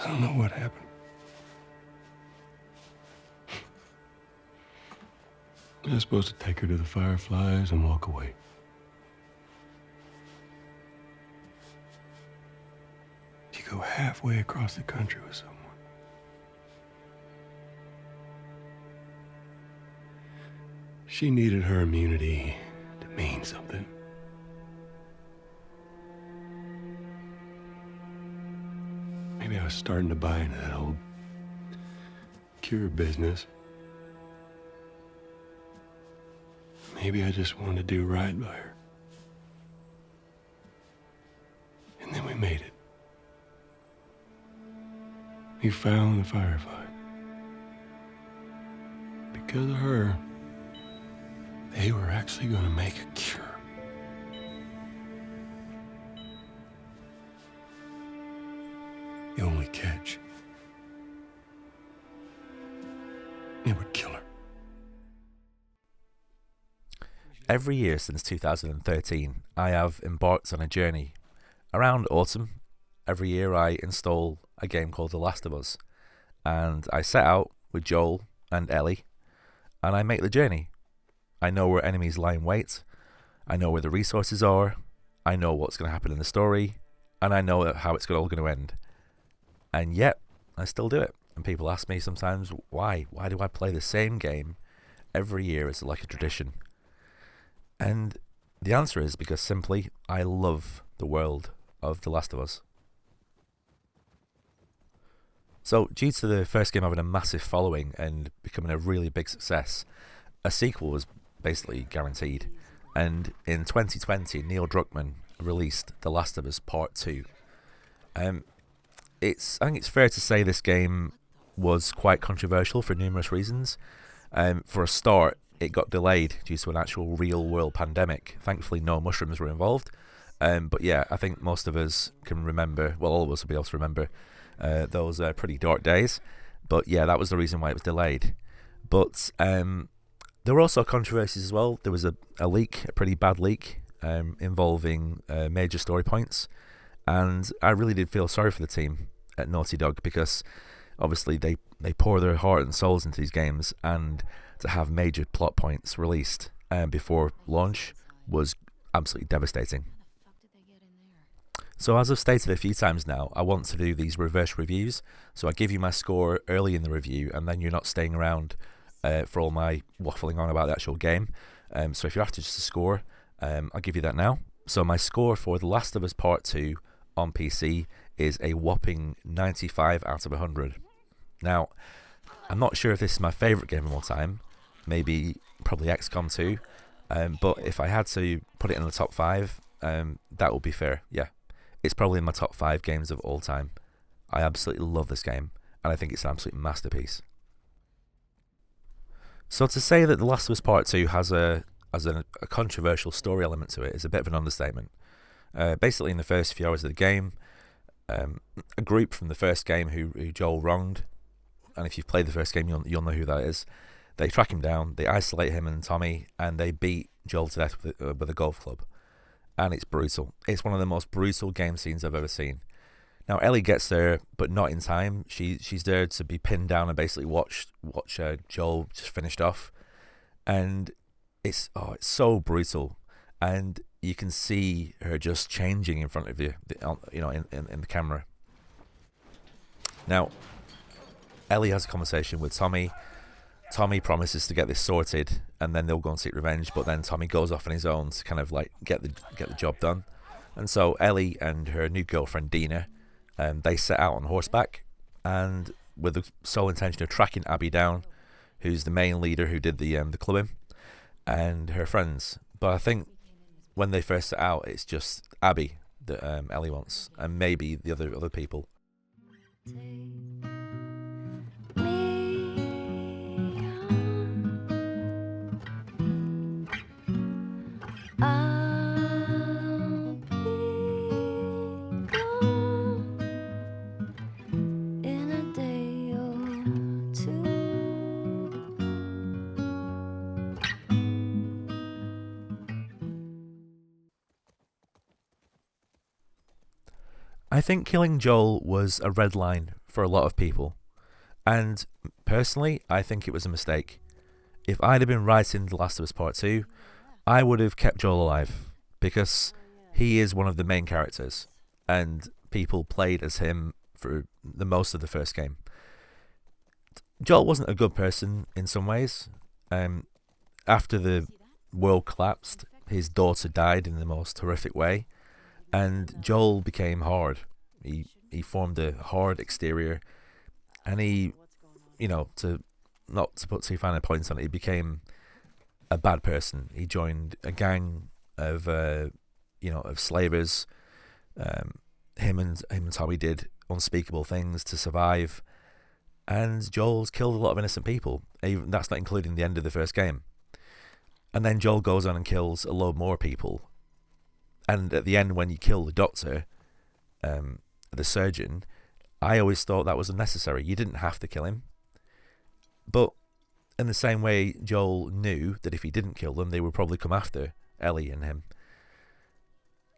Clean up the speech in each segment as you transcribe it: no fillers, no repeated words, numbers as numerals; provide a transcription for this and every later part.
don't know what happened. I was supposed to take her to the Fireflies and walk away. You go halfway across the country with someone. She needed her immunity to mean something. Maybe I was starting to buy into that old cure business. Maybe I just wanted to do right by her. And then we made it. We found the Firefly. Because of her, they were actually going to make a cure. The only catch, it would kill her. Every year since 2013, I have embarked on a journey. Around autumn, every year I install a game called The Last of Us, and I set out with Joel and Ellie, and I make the journey. I know where enemies lie in wait, I know where the resources are, I know what's going to happen in the story, and I know how it's all going to end. And yet, I still do it. And people ask me sometimes, why? Why do I play the same game every year as like a tradition? And the answer is because simply, I love the world of The Last of Us. So, due to the first game having a massive following and becoming a really big success, a sequel was basically guaranteed. And in 2020, Neil Druckmann released The Last of Us Part 2. I think it's fair to say this game was quite controversial for numerous reasons. For a start, it got delayed due to an actual real-world pandemic. Thankfully, no mushrooms were involved. But yeah, I think most of us can remember, well, all of us will be able to remember those pretty dark days. But yeah, that was the reason why it was delayed. But there were also controversies as well. There was a leak, a pretty bad leak, involving major story points. And I really did feel sorry for the team at Naughty Dog because obviously they pour their heart and souls into these games, and to have major plot points released before launch was absolutely devastating. So as I've stated a few times now, I want to do these reverse reviews. So I give you my score early in the review, and then you're not staying around for all my waffling on about the actual game. So if you're after just a score, I'll give you that now. So my score for The Last of Us Part 2 on PC is a whopping 95 out of 100. Now, I'm not sure if this is my favourite game of all time, probably XCOM 2, but if I had to put it in the top 5, that would be fair, yeah. It's probably in my top 5 games of all time. I absolutely love this game, and I think it's an absolute masterpiece. So to say that The Last of Us Part 2 has a controversial story element to it is a bit of an understatement. Basically, in the first few hours of the game, a group from the first game who Joel wronged, and if you've played the first game, you'll know who that is. They track him down, they isolate him and Tommy, and they beat Joel to death with a golf club. And it's brutal. It's one of the most brutal game scenes I've ever seen. Now Ellie gets there, but not in time. She's there to be pinned down and basically watch Joel just finished off, and it's so brutal. And you can see her just changing in front of you, in the camera. Now, Ellie has a conversation with Tommy. Tommy promises to get this sorted, and then they'll go and seek revenge. But then Tommy goes off on his own to kind of like get the job done. And so Ellie and her new girlfriend Dina, they set out on horseback, and with the sole intention of tracking Abby down, who's the main leader who did the clubbing, and her friends. But I think when they first set out, it's just Abby that Ellie wants, and maybe the other people. I think killing Joel was a red line for a lot of people. And personally, I think it was a mistake. If I'd have been writing The Last of Us Part 2, I would have kept Joel alive, because he is one of the main characters, and people played as him for the most of the first game. Joel wasn't a good person in some ways. After the world collapsed, his daughter died in the most horrific way, and Joel became hard. He formed a hard exterior, and he, to not to put too fine points on it, he became a bad person. He joined a gang of of slavers. Him and Tommy did unspeakable things to survive, and Joel's killed a lot of innocent people. Even that's not including the end of the first game. And then Joel goes on and kills a load more people. And at the end, when you kill the doctor, the surgeon, I always thought that was unnecessary. You didn't have to kill him. But in the same way, Joel knew that if he didn't kill them, they would probably come after Ellie and him.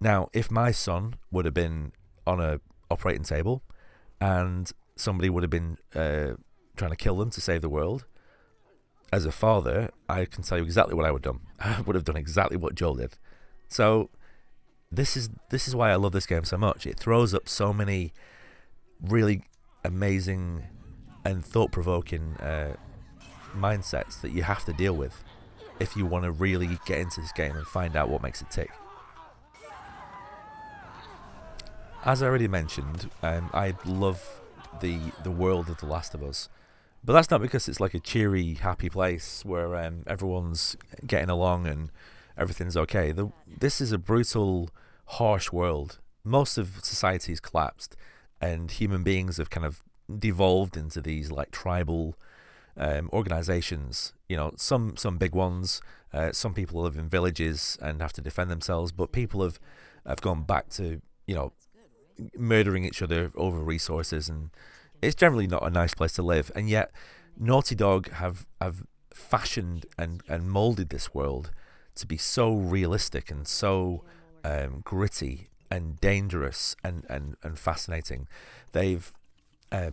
Now, if my son would have been on a operating table and somebody would have been trying to kill them to save the world, as a father, I can tell you exactly what I would have done. I would have done exactly what Joel did. So this is why I love this game so much. It throws up so many really amazing and thought-provoking mindsets that you have to deal with if you want to really get into this game and find out what makes it tick. As I already mentioned, I love the world of The Last of Us, but that's not because it's like a cheery, happy place where everyone's getting along and everything's okay. This is a brutal, harsh world. Most of society has collapsed, and human beings have kind of devolved into these like tribal organizations. Some big ones. Some people live in villages and have to defend themselves, but people have gone back to murdering each other over resources, and it's generally not a nice place to live. And yet Naughty Dog have fashioned and molded this world to be so realistic and so gritty and dangerous and fascinating. They've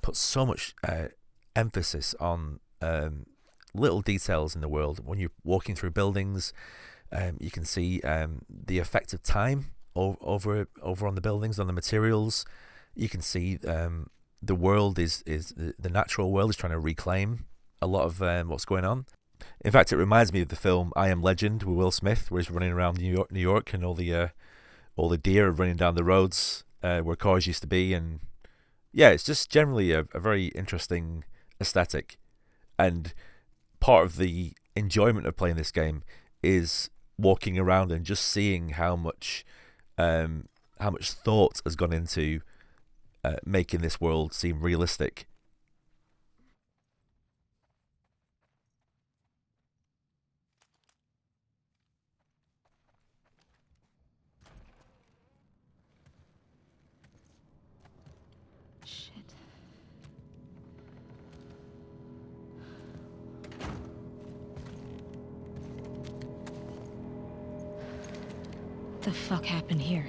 put so much emphasis on little details in the world. When you're walking through buildings, you can see the effect of time over on the buildings, on the materials. You can see the world is the natural world is trying to reclaim a lot of what's going on. In fact, it reminds me of the film I Am Legend with Will Smith, where he's running around New York, and all the deer are running down the roads where cars used to be. And yeah, it's just generally a very interesting aesthetic. And part of the enjoyment of playing this game is walking around and just seeing how much thought has gone into making this world seem realistic. Shit. What the fuck happened here?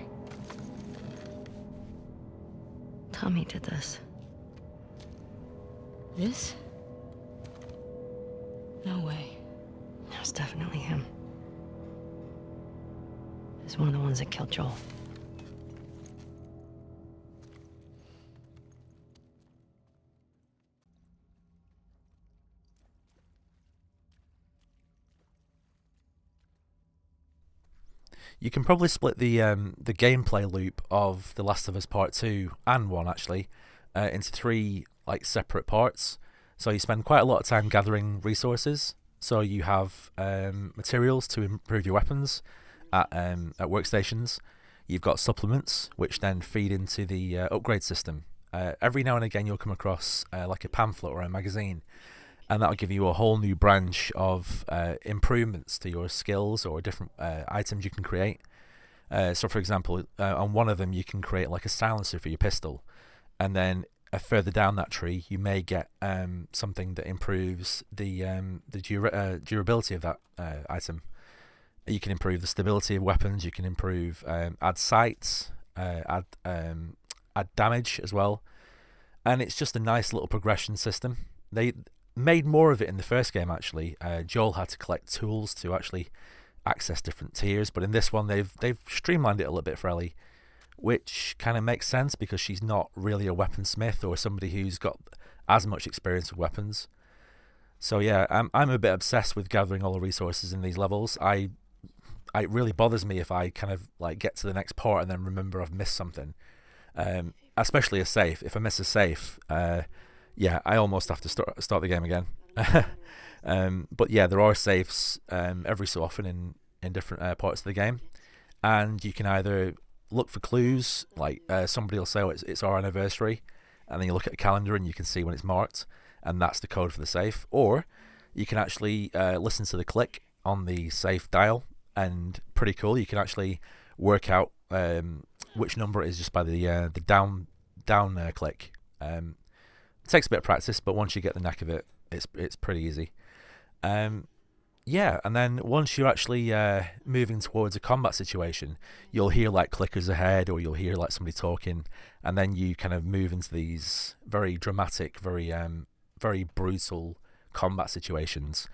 Tommy did this. This? No way. It was definitely him. He's one of the ones that killed Joel. You can probably split the gameplay loop of The Last of Us Part 2 and 1 actually into three like separate parts. So you spend quite a lot of time gathering resources. So you have materials to improve your weapons at workstations. You've got supplements which then feed into the upgrade system. Every now and again you'll come across like a pamphlet or a magazine, and that'll give you a whole new branch of improvements to your skills or different items you can create. So for example, on one of them you can create like a silencer for your pistol, and then further down that tree you may get something that improves the durability of that item. You can improve the stability of weapons, you can improve add sights, add damage as well. and it's just a nice little progression system. They made more of it in the first game, actually. Joel had to collect tools to actually access different tiers, but in this one they've streamlined it a little bit for Ellie, which kind of makes sense because she's not really a weaponsmith or somebody who's got as much experience with weapons. So yeah, I'm a bit obsessed with gathering all the resources in these levels. It really bothers me if I kind of like get to the next part and then remember I've missed something. Especially a safe. If I miss a safe, yeah, I almost have to start the game again. But yeah, there are safes every so often in different parts of the game, and you can either look for clues, like somebody will say, oh, it's our anniversary, and then you look at a calendar and you can see when it's marked, and that's the code for the safe. Or you can actually listen to the click on the safe dial, and pretty cool, you can actually work out which number it is just by the down click. It takes a bit of practice, but once you get the knack of it, it's pretty easy. Yeah, and then once you're actually moving towards a combat situation, you'll hear like clickers ahead, or you'll hear like somebody talking, and then you kind of move into these very dramatic, very brutal combat situations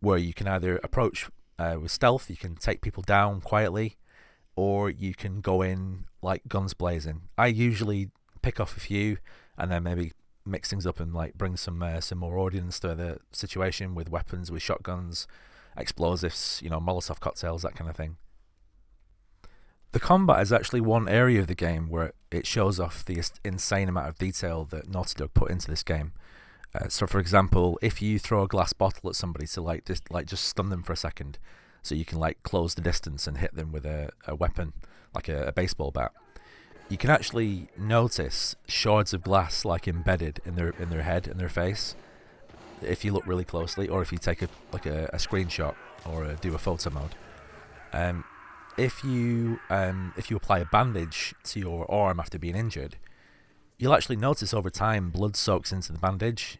where you can either approach with stealth, you can take people down quietly, or you can go in like guns blazing. I usually pick off a few and then maybe mix things up and like bring some more audience to the situation with weapons, with shotguns, explosives, Molotov cocktails, that kind of thing. The combat is actually one area of the game where it shows off the insane amount of detail that Naughty Dog put into this game. So for example, if you throw a glass bottle at somebody to just stun them for a second, so you can like close the distance and hit them with a weapon like a baseball bat, you can actually notice shards of glass like embedded in their head and their face if you look really closely, or if you take a screenshot or do a photo mode. If you apply a bandage to your arm after being injured, you'll actually notice over time blood soaks into the bandage.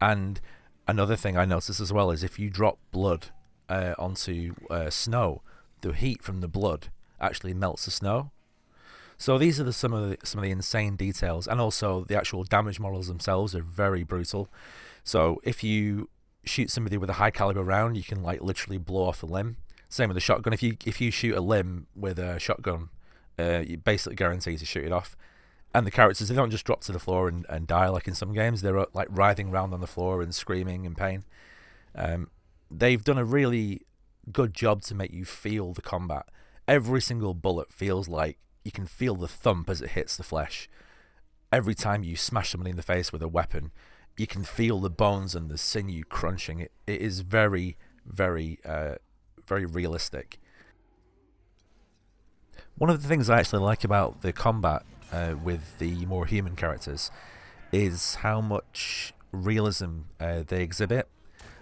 And another thing I noticed as well is if you drop blood onto snow, the heat from the blood actually melts the snow. So these are some of the insane details, and also the actual damage models themselves are very brutal. So if you shoot somebody with a high caliber round, you can like literally blow off a limb. Same with a shotgun. If you shoot a limb with a shotgun, you basically guarantee to shoot it off. And the characters, they don't just drop to the floor and die like in some games. They're like writhing around on the floor and screaming in pain. They've done a really good job to make you feel the combat. Every single bullet feels like you can feel the thump as it hits the flesh. Every time you smash somebody in the face with a weapon, you can feel the bones and the sinew crunching. It is very, very, very realistic. One of the things I actually like about the combat with the more human characters is how much realism they exhibit.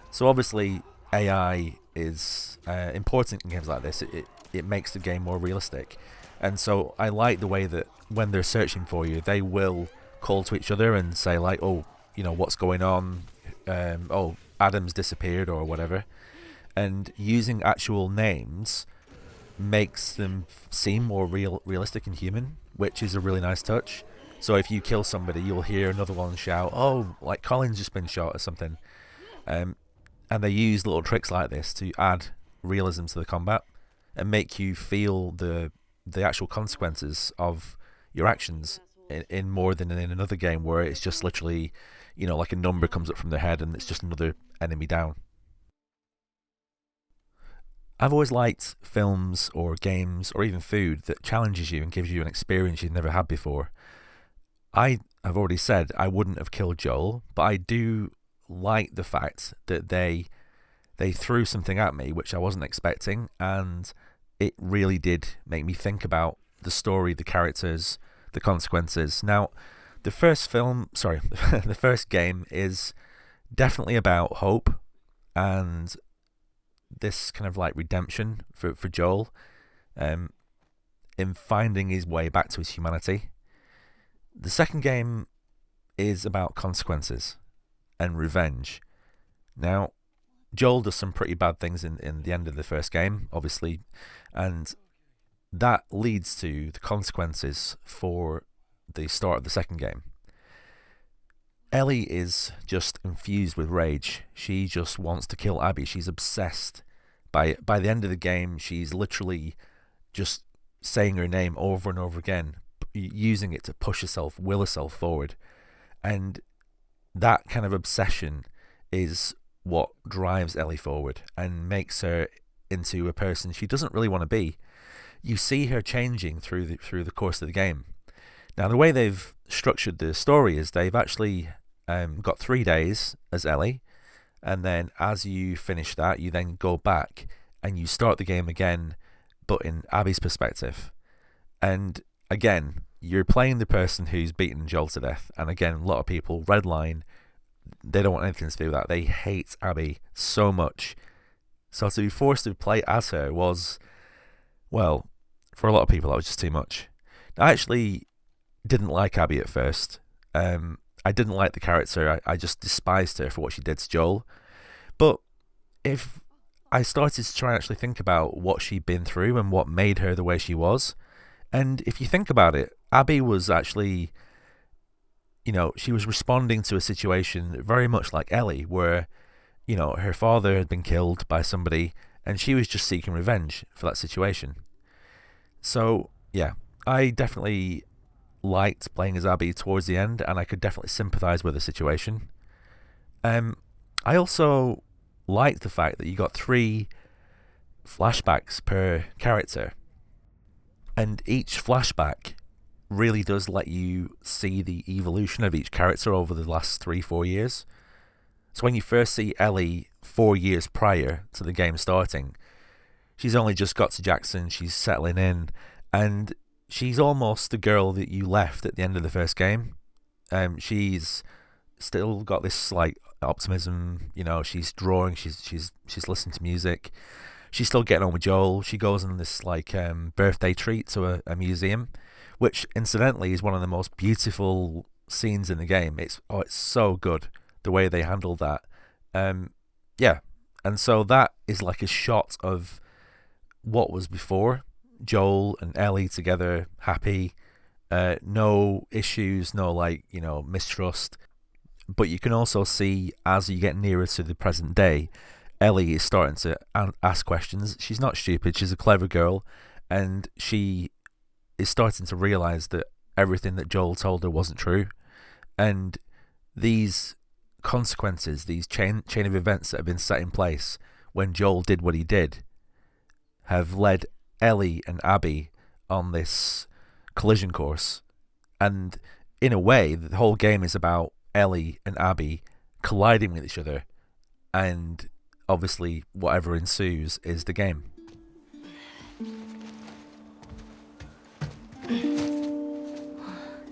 So obviously AI is important in games like this. It makes the game more realistic. And so I like the way that when they're searching for you, they will call to each other and say like, oh, what's going on? Oh, Adam's disappeared or whatever. And using actual names makes them seem more realistic and human, which is a really nice touch. So if you kill somebody, you'll hear another one shout, oh, like Colin's just been shot or something. And they use little tricks like this to add realism to the combat and make you feel the actual consequences of your actions in more than in another game where it's just literally, like a number comes up from their head and it's just another enemy down. I've always liked films or games or even food that challenges you and gives you an experience you've never had before. I've already said I wouldn't have killed Joel, but I do like the fact that they threw something at me which I wasn't expecting, and it really did make me think about the story, the characters, the consequences. Now, the first game is definitely about hope and this kind of like redemption for Joel in finding his way back to his humanity. The second game is about consequences and revenge. Now, Joel does some pretty bad things in the end of the first game, obviously, and that leads to the consequences for the start of the second game. Ellie is just infused with rage. She just wants to kill Abby. She's obsessed. By the end of the game, she's literally just saying her name over and over again, using it to push herself, will herself forward. And that kind of obsession is what drives Ellie forward and makes her into a person she doesn't really want to be. You see her changing through the course of the game. Now, the way they've structured the story is they've actually got 3 days as Ellie, and then as you finish that, you then go back and you start the game again, but in Abby's perspective. And again, you're playing the person who's beaten Joel to death. And again, a lot of people, redline, they don't want anything to do with that. They hate Abby so much. So to be forced to play as her was, well, for a lot of people, that was just too much. I actually didn't like Abby at first. I didn't like the character. I just despised her for what she did to Joel. But if I started to try and actually think about what she'd been through and what made her the way she was, and if you think about it, Abby was actually, she was responding to a situation very much like Ellie, where, her father had been killed by somebody and she was just seeking revenge for that situation. So, yeah, I definitely liked playing as Abby towards the end, and I could definitely sympathise with the situation. I also liked the fact that you got 3 flashbacks per character, and each flashback really does let you see the evolution of each character over the last 3-4 years. So when you first see Ellie 4 years prior to the game starting, she's only just got to Jackson, she's settling in, and she's almost the girl that you left at the end of the first game. She's still got this like optimism, she's drawing, she's listening to music, she's still getting on with Joel. She goes on this like birthday treat to a museum, which incidentally is one of the most beautiful scenes in the game. It's so good the way they handled that. Yeah, and so that is like a shot of what was before. Joel and Ellie together, happy, no issues, no mistrust. But you can also see, as you get nearer to the present day, Ellie is starting to ask questions. She's not stupid, she's a clever girl, and she is starting to realise that everything that Joel told her wasn't true. And these consequences, these chain of events that have been set in place when Joel did what he did, have led Ellie and Abby on this collision course. And in a way, the whole game is about Ellie and Abby colliding with each other, and obviously whatever ensues is the game.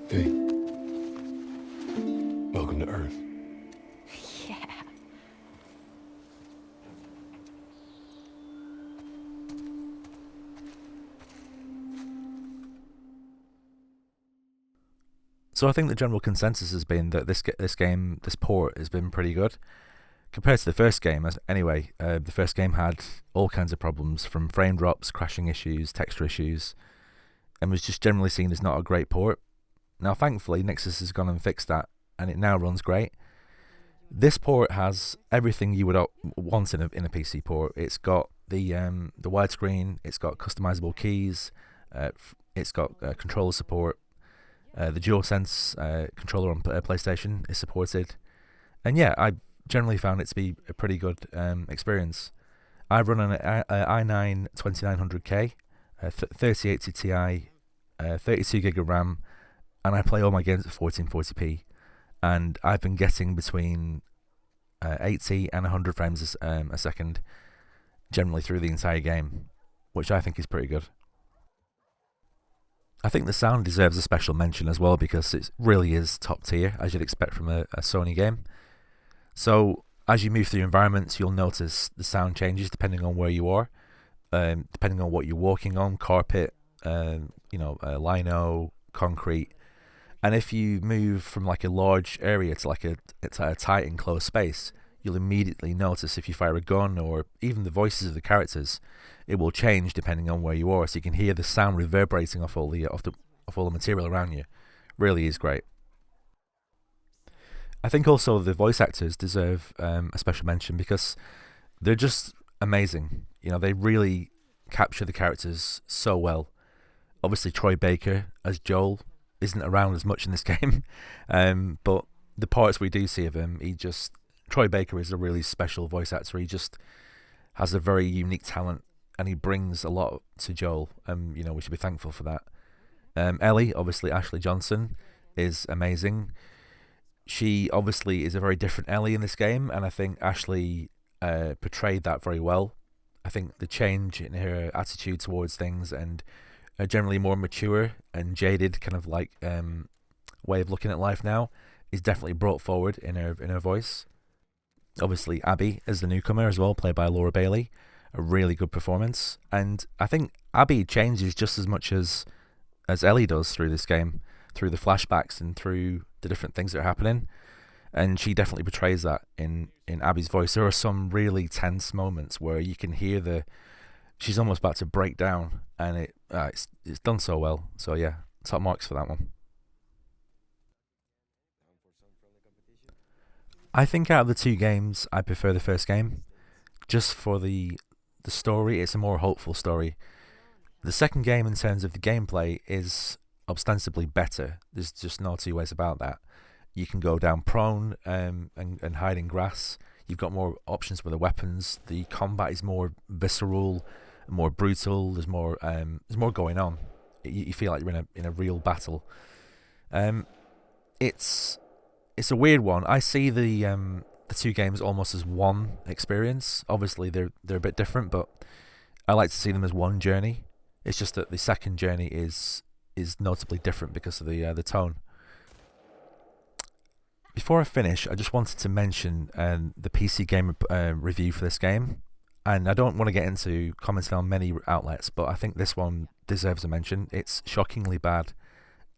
Hey. Welcome to Earth. Yeah. So I think the general consensus has been that this port has been pretty good compared to the first game. Anyway, the first game had all kinds of problems, from frame drops, crashing issues, texture issues, and was just generally seen as not a great port. Now, thankfully, Nixxes has gone and fixed that, and it now runs great. This port has everything you would want in a PC port. It's got the widescreen, it's got customizable keys, it's got controller support. The DualSense controller on PlayStation is supported, and yeah, I generally found it to be a pretty good experience. I've run an i9 2900K, 3080 Ti, 32 gig of RAM, and I play all my games at 1440p, and I've been getting between 80 and 100 frames a second generally through the entire game, which I think is pretty good. I think the sound deserves a special mention as well, because it really is top tier, as you'd expect from a Sony game. So as you move through environments, you'll notice the sound changes depending on where you are, depending on what you're walking on, carpet, lino, concrete. And if you move from like a large area to like a tight enclosed space, you'll immediately notice if you fire a gun, or even the voices of the characters, it will change depending on where you are. So you can hear the sound reverberating off all the material around you. Really is great. I think also the voice actors deserve a special mention because they're just amazing. You know, they really capture the characters so well. Obviously, Troy Baker as Joel isn't around as much in this game, but the parts we do see of him, Troy Baker is a really special voice actor. He just has a very unique talent, and he brings a lot to Joel. You know, we should be thankful for that. Ellie, obviously Ashley Johnson, is amazing. She obviously is a very different Ellie in this game, and I think Ashley portrayed that very well. I think the change in her attitude towards things and a generally more mature and jaded kind of like way of looking at life now is definitely brought forward in her voice. Obviously Abby is the newcomer as well, played by Laura Bailey. A really good performance, and I think Abby changes just as much as Ellie does through this game, through the flashbacks and through the different things that are happening, and she definitely portrays that in Abby's voice. There are some really tense moments where you can hear she's almost about to break down, and it's done so well. So yeah, top marks for that one. I think out of the two games, I prefer the first game, just for the story. It's a more hopeful story. The second game, in terms of the gameplay, is ostensibly better. There's just no two ways about that. You can go down prone and hide in grass. You've got more options with the weapons. The combat is more visceral, more brutal. There's more going on. You feel like you're in a real battle. It's a weird one. I see the two games almost as one experience. Obviously, they're a bit different, but I like to see them as one journey. It's just that the second journey is notably different because of the tone. Before I finish, I just wanted to mention the PC Gamer review for this game, and I don't want to get into commenting on many outlets, but I think this one deserves a mention. It's shockingly bad,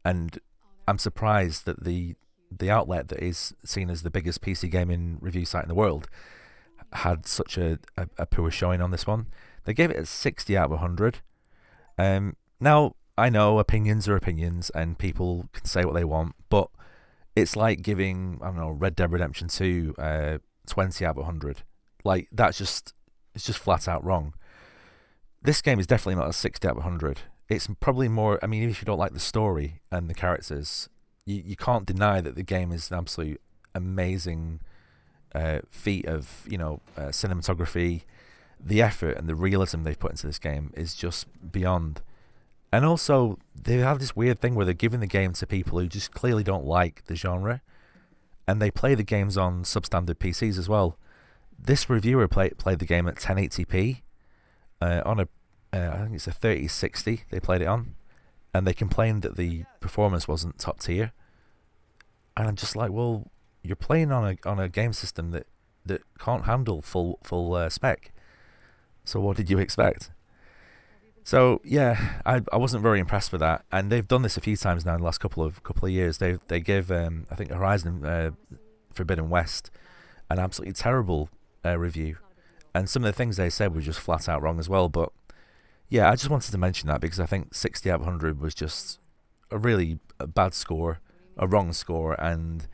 and I'm surprised that the outlet that is seen as the biggest PC gaming review site in the world had such a poor showing on this one. They gave it a 60 out of 100. Now, I know opinions are opinions and people can say what they want, but it's like giving, I don't know, Red Dead Redemption 2 20 out of 100. Like, it's just flat out wrong. This game is definitely not a 60 out of 100. It's probably more, I mean, if you don't like the story and the characters, you can't deny that the game is an absolute amazing feat of, cinematography. The effort and the realism they've put into this game is just beyond. And also, they have this weird thing where they're giving the game to people who just clearly don't like the genre, and they play the games on substandard PCs as well. This reviewer played the game at 1080p on I think it's a 3060 they played it on, and they complained that the performance wasn't top tier. And I'm just like, well, you're playing on a game system that can't handle full spec. So what did you expect? So yeah, I wasn't very impressed with that, and they've done this a few times now in the last couple of years. They give I think Horizon Forbidden West an absolutely terrible review, and some of the things they said were just flat out wrong as well. But yeah, I just wanted to mention that because I think 60 out of 100 was just a really bad score, a wrong score, and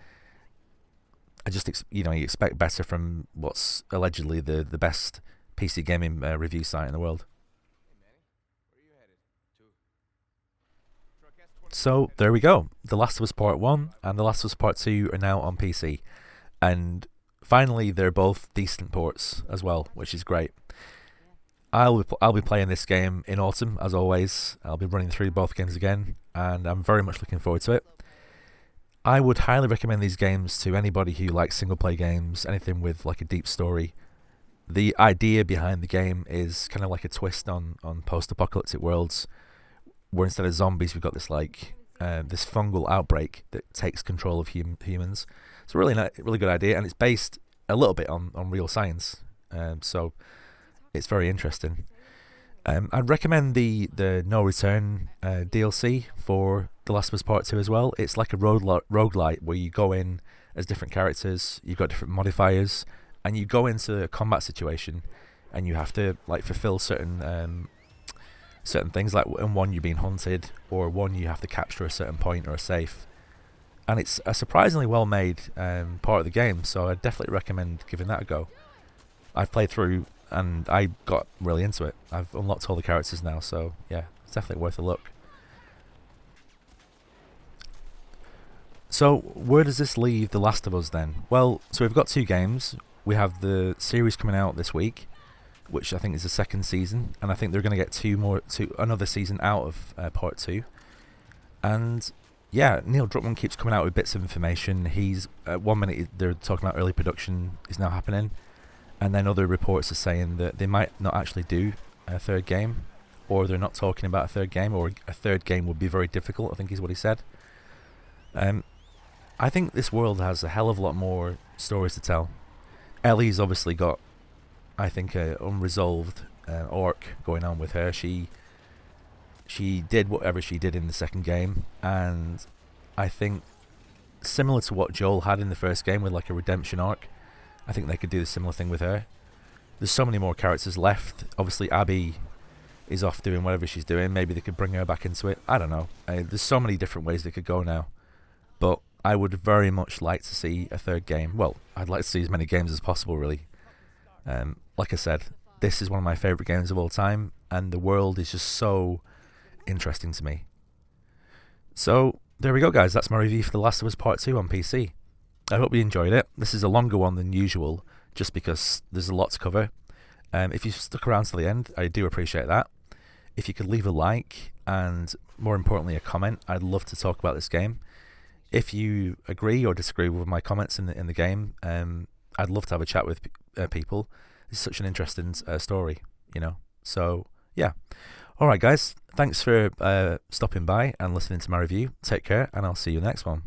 I just you expect better from what's allegedly the best PC gaming review site in the world. So there we go. The Last of Us Part 1 and The Last of Us Part 2 are now on PC, and finally they're both decent ports as well, which is great. I'll be playing this game in autumn as always. I'll be running through both games again, and I'm very much looking forward to it. I would highly recommend these games to anybody who likes single player games, anything with like a deep story. The idea behind the game is kind of like a twist on post-apocalyptic worlds, where instead of zombies we've got this this fungal outbreak that takes control of humans. It's a really good idea, and it's based a little bit on real science, so it's very interesting. I'd recommend the No Return DLC for The Last of Us Part 2 as well. It's like a roguelite where you go in as different characters, you've got different modifiers, and you go into a combat situation and you have to like fulfill certain things, like in one you're being hunted, or one you have to capture a certain point or a safe. and it's a surprisingly well made part of the game, so I definitely recommend giving that a go. I've played through and I got really into it. I've unlocked all the characters now, so yeah, it's definitely worth a look. So where does this leave The Last of Us then? Well, so we've got 2 games. We have the series coming out this week, which I think is the 2nd season, and I think they're going to get another season out of part 2. And yeah, Neil Druckmann keeps coming out with bits of information. He's 1 minute they're talking about early production is now happening, and then other reports are saying that they might not actually do a 3rd game, or they're not talking about a 3rd game, or a 3rd game would be very difficult, I think is what he said. I think this world has a hell of a lot more stories to tell. Ellie's obviously got, I think, a unresolved arc going on with her. She did whatever she did in the 2nd game, and I think similar to what Joel had in the 1st game with like a redemption arc, I think they could do a similar thing with her. There's so many more characters left. Obviously Abby is off doing whatever she's doing. Maybe they could bring her back into it. I don't know. There's so many different ways they could go now, but I would very much like to see a 3rd game. Well, I'd like to see as many games as possible, really. Like I said, this is one of my favourite games of all time, and the world is just so interesting to me. So, there we go, guys. That's my review for The Last of Us Part 2 on PC. I hope you enjoyed it. This is a longer one than usual, just because there's a lot to cover. If you stuck around to the end, I do appreciate that. If you could leave a like, and more importantly a comment, I'd love to talk about this game. If you agree or disagree with my comments in the game, I'd love to have a chat with people. It's such an interesting story, you know. So yeah. Alright guys, thanks for stopping by and listening to my review. Take care, and I'll see you next one.